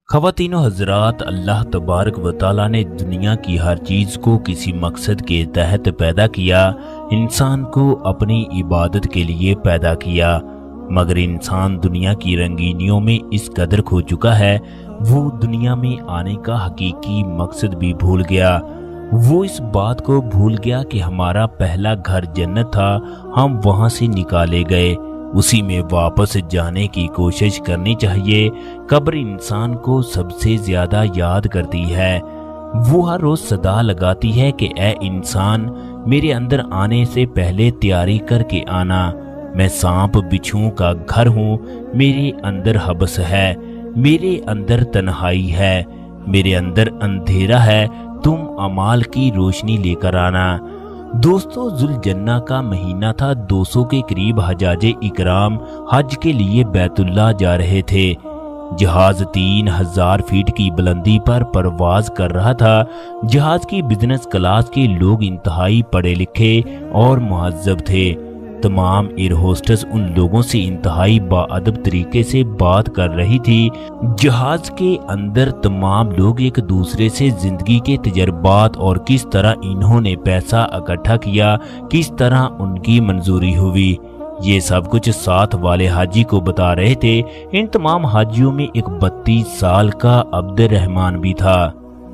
ख़वातीन व हज़रात, अल्लाह तबारक व तआला ने दुनिया की हर चीज़ को किसी मकसद के तहत पैदा किया। इंसान को अपनी इबादत के लिए पैदा किया, मगर इंसान दुनिया की रंगीनियों में इस कदर खो चुका है, वो दुनिया में आने का हकीकी मकसद भी भूल गया। वो इस बात को भूल गया कि हमारा पहला घर जन्नत था, हम वहाँ से निकाले गए, उसी में वापस जाने की कोशिश करनी चाहिए। कब्र इंसान को सबसे ज्यादा याद करती है। वो हर रोज सदा लगाती है कि ए इंसान, मेरे अंदर आने से पहले तैयारी करके आना। मैं सांप बिच्छुओं का घर हूँ, मेरे अंदर हबस है, मेरे अंदर तन्हाई है, मेरे अंदर अंधेरा है, तुम अमाल की रोशनी लेकर आना। दोस्तों, जुल्जन्ना का महीना था। 200 के करीब हजाजे इकराम हज के लिए बैतुल्लाह जा रहे थे। जहाज 3000 फीट की बुलंदी पर परवाज कर रहा था। जहाज की बिजनेस क्लास के लोग इंतहाई पढ़े लिखे और मुहज्जब थे। तमाम एयर होस्टेस उन लोगों से इंतहाई बाअदब तरीके से बात कर रही थी। जहाज के अंदर तमाम लोग एक दूसरे से जिंदगी के तजर्बात और किस तरह इन्होंने पैसा इकट्ठा किया, किस तरह उनकी मंजूरी हुई, ये सब कुछ साथ वाले हाजी को बता रहे थे। इन तमाम हाजियों में एक 32 साल का अब्दुर्रहमान भी था।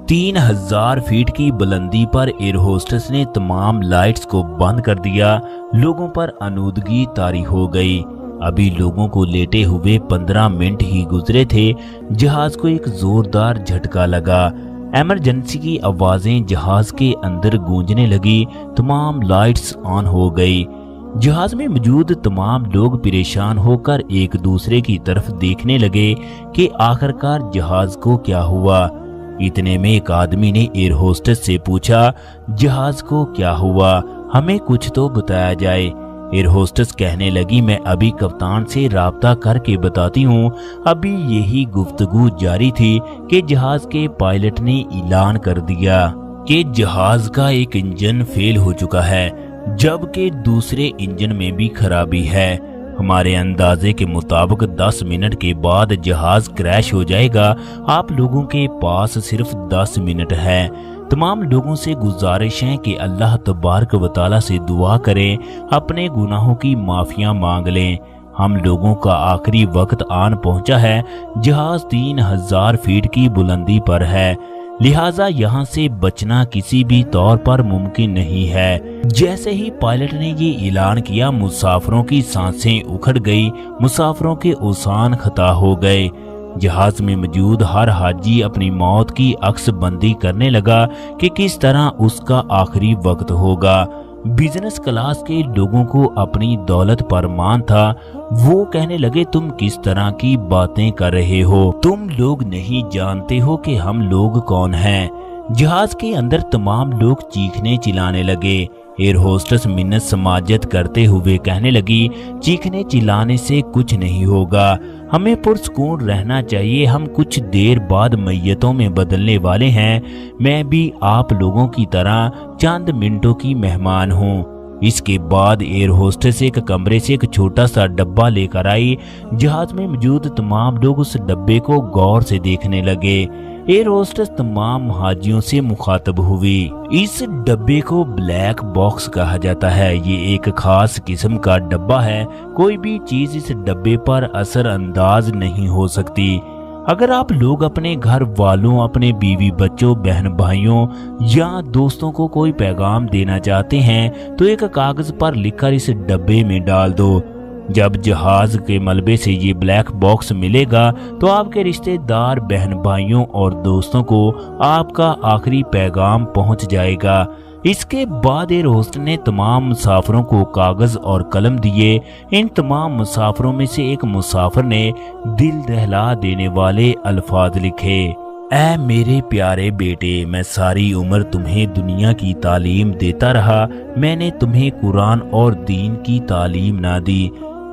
3000 फीट की बुलंदी पर एयर होस्टेस ने तमाम लाइट्स को बंद कर दिया। लोगों पर आलूदगी तारी हो गई। अभी लोगों को लेटे हुए 15 मिनट ही गुजरे थे, जहाज को एक जोरदार झटका लगा। इमरजेंसी की आवाजें जहाज के अंदर गूंजने लगी। तमाम लाइट्स ऑन हो गई। जहाज में मौजूद तमाम लोग परेशान होकर एक दूसरे की तरफ देखने लगे कि आखिरकार जहाज को क्या हुआ। इतने में एक आदमी ने एयर होस्टेस से पूछा, जहाज को क्या हुआ, हमें कुछ तो बताया जाए। एयर होस्टेस कहने लगी, मैं अभी कप्तान से राब्ता करके बताती हूँ। अभी यही गुफ्तगू जारी थी कि जहाज के पायलट ने ऐलान कर दिया कि जहाज का एक इंजन फेल हो चुका है, जबकि दूसरे इंजन में भी खराबी है। हमारे अंदाजे के मुताबिक 10 मिनट के बाद जहाज क्रैश हो जाएगा। आप लोगों के पास सिर्फ 10 मिनट है। तमाम लोगों से गुजारिश है कि अल्लाह तबारक व तआला से दुआ करें, अपने गुनाहों की माफिया मांग लें। हम लोगों का आखिरी वक्त आन पहुंचा है। जहाज 3000 फीट की बुलंदी पर है, लिहाजा यहाँ से बचना किसी भी तौर पर मुमकिन नहीं है। जैसे ही पायलट ने ये ऐलान किया, मुसाफिरों की सांसें उखड़ गई, मुसाफिरों के औसान खता हो गए। जहाज में मौजूद हर हाजी अपनी मौत की अक्सबंदी करने लगा कि किस तरह उसका आखिरी वक्त होगा। बिजनेस क्लास के लोगों को अपनी दौलत पर मान था। वो कहने लगे, तुम किस तरह की बातें कर रहे हो, तुम लोग नहीं जानते हो कि हम लोग कौन हैं। जहाज के अंदर तमाम लोग चीखने चिल्लाने लगे। एयर होस्टेस मिन्नत समाजत करते हुए कहने लगी, चीखने चिल्लाने से कुछ नहीं होगा, हमें पुरसुकून रहना चाहिए। हम कुछ देर बाद मैयतों में बदलने वाले हैं। मैं भी आप लोगों की तरह चंद मिनटों की मेहमान हूँ। इसके बाद एयर होस्टेस एक कमरे से एक छोटा सा डब्बा लेकर आई। जहाज में मौजूद तमाम लोग उस डब्बे को गौर से देखने लगे। एयर होस्टेस तमाम हाजियों से मुखातब हुई। इस डब्बे को ब्लैक बॉक्स कहा जाता है। ये एक खास किस्म का डब्बा है। कोई भी चीज इस डब्बे पर असर अंदाज नहीं हो सकती। अगर आप लोग अपने घर वालों, अपने बीवी बच्चों, बहन भाइयों या दोस्तों को कोई पैगाम देना चाहते हैं तो एक कागज पर लिखकर इस डब्बे में डाल दो। जब जहाज के मलबे से ये ब्लैक बॉक्स मिलेगा तो आपके रिश्तेदार, बहन भाइयों और दोस्तों को आपका आखिरी पैगाम पहुंच जाएगा। इसके बाद एयर होस्ट ने तमाम मुसाफिरों को कागज और कलम दिए। इन तमाम मुसाफिरों में से एक मुसाफिर ने दिल दहला देने वाले अल्फाज लिखे, ऐ मेरे प्यारे बेटे, मैं सारी उम्र तुम्हें दुनिया की तालीम देता रहा, मैंने तुम्हें कुरान और दीन की तालीम ना दी।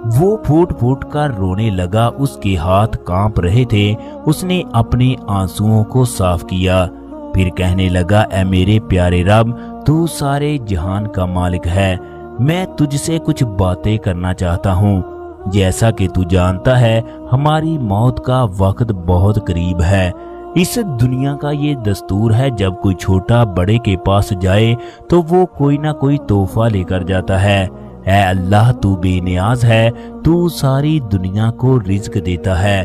वो फूट फूट कर रोने लगा। उसके हाथ कांप रहे थे। उसने अपने आंसुओं को साफ किया, फिर कहने लगा, ऐ मेरे प्यारे रब, तू सारे जहान का मालिक है। मैं तुझसे कुछ बातें करना चाहता हूँ। जैसा कि तू जानता है हमारी मौत का वक्त बहुत करीब है। इस दुनिया का ये दस्तूर है, जब कोई छोटा बड़े के पास जाए तो वो कोई ना कोई तोहफा लेकर जाता है। ऐ अल्लाह, तू बेनियाज है, तू सारी दुनिया को रिज्क देता है।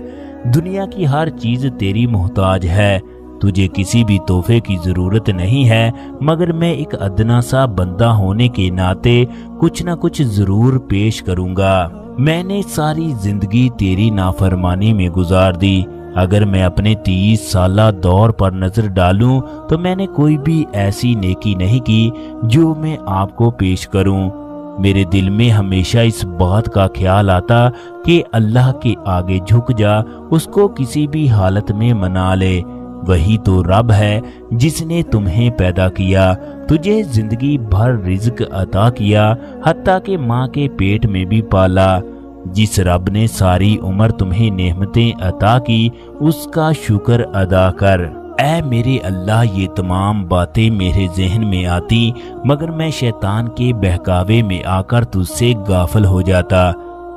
दुनिया की हर चीज तेरी मोहताज है। तुझे किसी भी तोहफे की जरूरत नहीं है, मगर मैं एक अदना सा बंदा होने के नाते कुछ ना कुछ जरूर पेश करूंगा। मैंने सारी जिंदगी तेरी नाफरमानी में गुजार दी। अगर मैं अपने 30 साला दौर पर नजर डालूं तो मैंने कोई भी ऐसी नेकी नहीं की जो मैं आपको पेश करूं। मेरे दिल में हमेशा इस बात का ख्याल आता कि अल्लाह के आगे झुक जा, उसको किसी भी हालत में मना ले। वही तो रब है जिसने तुम्हें पैदा किया, तुझे जिंदगी भर रिज्क अता किया, हत्ता के माँ के पेट में भी पाला। जिस रब ने सारी उम्र तुम्हें नेमतें अता की, उसका शुक्र अदा कर। ऐ मेरे अल्लाह, ये तमाम बातें मेरे जहन में आती, मगर मैं शैतान के बहकावे में आकर तुझसे गाफिल हो जाता।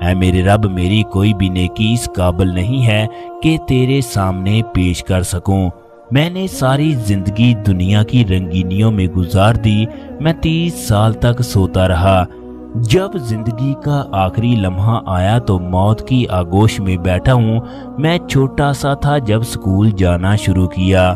ऐ मेरे रब, मेरी कोई भी नेकी इस काबिल नहीं है कि तेरे सामने पेश कर सकूं। मैंने सारी जिंदगी दुनिया की रंगीनियों में गुजार दी। मैं 30 साल तक सोता रहा। जब जिंदगी का आखिरी लम्हा आया तो मौत की आगोश में बैठा हूँ। मैं छोटा सा था जब स्कूल जाना शुरू किया।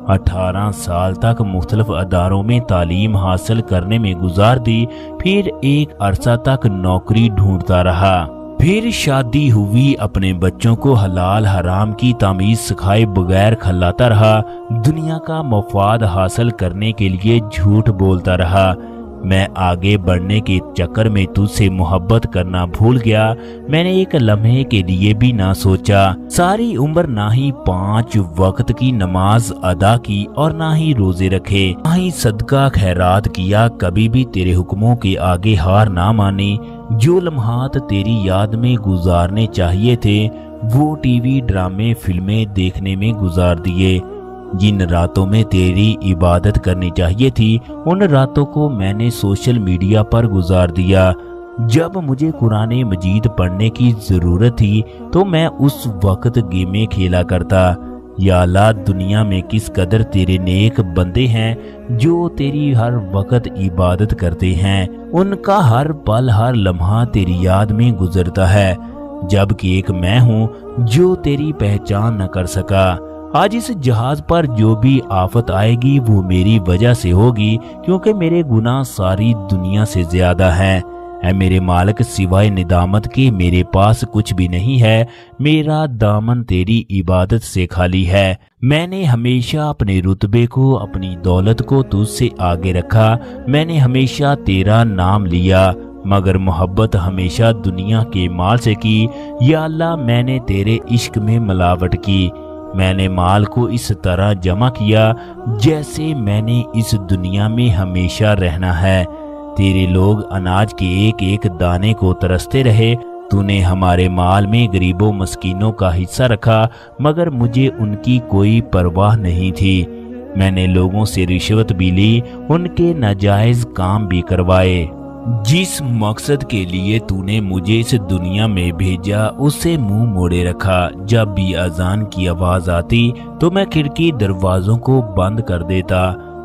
18 साल तक मुख्तलिफ अदारों में तालीम हासिल करने में गुजार दी। फिर एक अरसा तक नौकरी ढूंढता रहा। फिर शादी हुई, अपने बच्चों को हलाल हराम की तमीज सिखाए बगैर खिलाता रहा। दुनिया का मफाद हासिल करने के लिए झूठ बोलता रहा। मैं आगे बढ़ने के चक्कर में तुझसे मोहब्बत करना भूल गया। मैंने एक लम्हे के लिए भी ना सोचा। सारी उम्र ना ही 5 वक्त की नमाज अदा की और ना ही रोजे रखे, ना ही सदका खैरात किया। कभी भी तेरे हुक्मों के आगे हार ना मानी। जो लम्हात तेरी याद में गुजारने चाहिए थे वो टीवी ड्रामे फिल्में देखने में गुजार दिए। जिन रातों में तेरी इबादत करनी चाहिए थी उन रातों को मैंने सोशल मीडिया पर गुजार दिया। जब मुझे कुरान मजीद पढ़ने की जरूरत थी तो मैं उस वक्त गेमें खेला करता। या अल्लाह, दुनिया में किस कदर तेरे नेक बंदे हैं जो तेरी हर वक्त इबादत करते हैं। उनका हर पल हर लम्हा तेरी याद में गुजरता है, जबकि एक मैं हूँ जो तेरी पहचान न कर सका। आज इस जहाज पर जो भी आफत आएगी वो मेरी वजह से होगी, क्योंकि मेरे गुनाह सारी दुनिया से ज्यादा हैं। ऐ मेरे मालिक, सिवाय निदामत के मेरे पास कुछ भी नहीं है। मेरा दामन तेरी इबादत से खाली है। मैंने हमेशा अपने रुतबे को, अपनी दौलत को तुझसे आगे रखा। मैंने हमेशा तेरा नाम लिया, मगर मोहब्बत हमेशा दुनिया के माल से की। या अल्लाह, मैंने तेरे इश्क में मिलावट की। मैंने माल को इस तरह जमा किया जैसे मैंने इस दुनिया में हमेशा रहना है। तेरे लोग अनाज के एक एक दाने को तरसते रहे। तूने हमारे माल में गरीबों मस्कीनों का हिस्सा रखा, मगर मुझे उनकी कोई परवाह नहीं थी। मैंने लोगों से रिश्वत भी ली, उनके नाजायज काम भी करवाए। जिस मकसद के लिए तूने मुझे इस दुनिया में भेजा उससे मुंह मोड़े रखा। जब भी अजान की आवाज आती तो मैं खिड़की दरवाजों को बंद कर देता।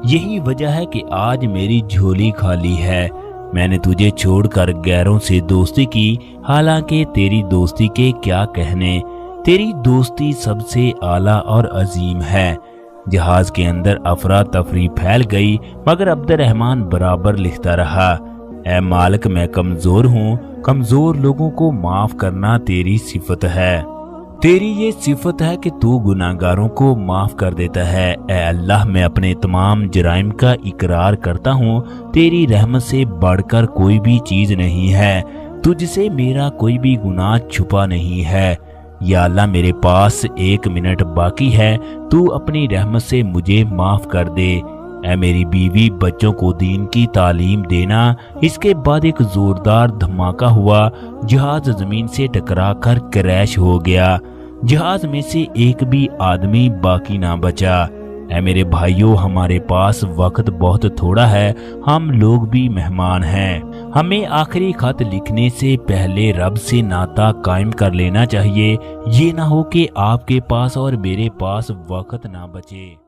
यही वजह है कि आज मेरी झोली खाली है। मैंने तुझे छोड़कर गैरों से दोस्ती की, हालांकि तेरी दोस्ती के क्या कहने। तेरी दोस्ती सबसे आला और अजीम है। जहाज के अंदर अफरा तफरी फैल गई, मगर अब्दुर्रहमान बराबर लिखता रहा, ऐ मालिक, मैं कमजोर हूँ। कमजोर लोगों को माफ करना तेरी सिफत है। तेरी ये सिफत है कि तू गुनाहगारों को माफ कर देता है। ऐ अल्लाह, मैं अपने तमाम जराइम का इकरार करता हूँ। तेरी रहमत से बढ़कर कोई भी चीज नहीं है। तुझसे मेरा कोई भी गुनाह छुपा नहीं है। या अल्लाह, मेरे पास 1 मिनट बाकी है। तू अपनी रहमत से मुझे माफ कर दे। ऐ मेरी बीवी, बच्चों को दीन की तालीम देना। इसके बाद एक जोरदार धमाका हुआ। जहाज जमीन से टकराकर क्रैश हो गया। जहाज में से एक भी आदमी बाकी ना बचा। اے میرے بھائیوں، ہمارے پاس وقت بہت تھوڑا ہے، ہم لوگ بھی مہمان ہیں۔ ہمیں آخری خط لکھنے سے پہلے رب سے ناطہ قائم کر لینا چاہیے، یہ نہ ہو کہ آپ کے پاس اور میرے پاس وقت نہ بچے۔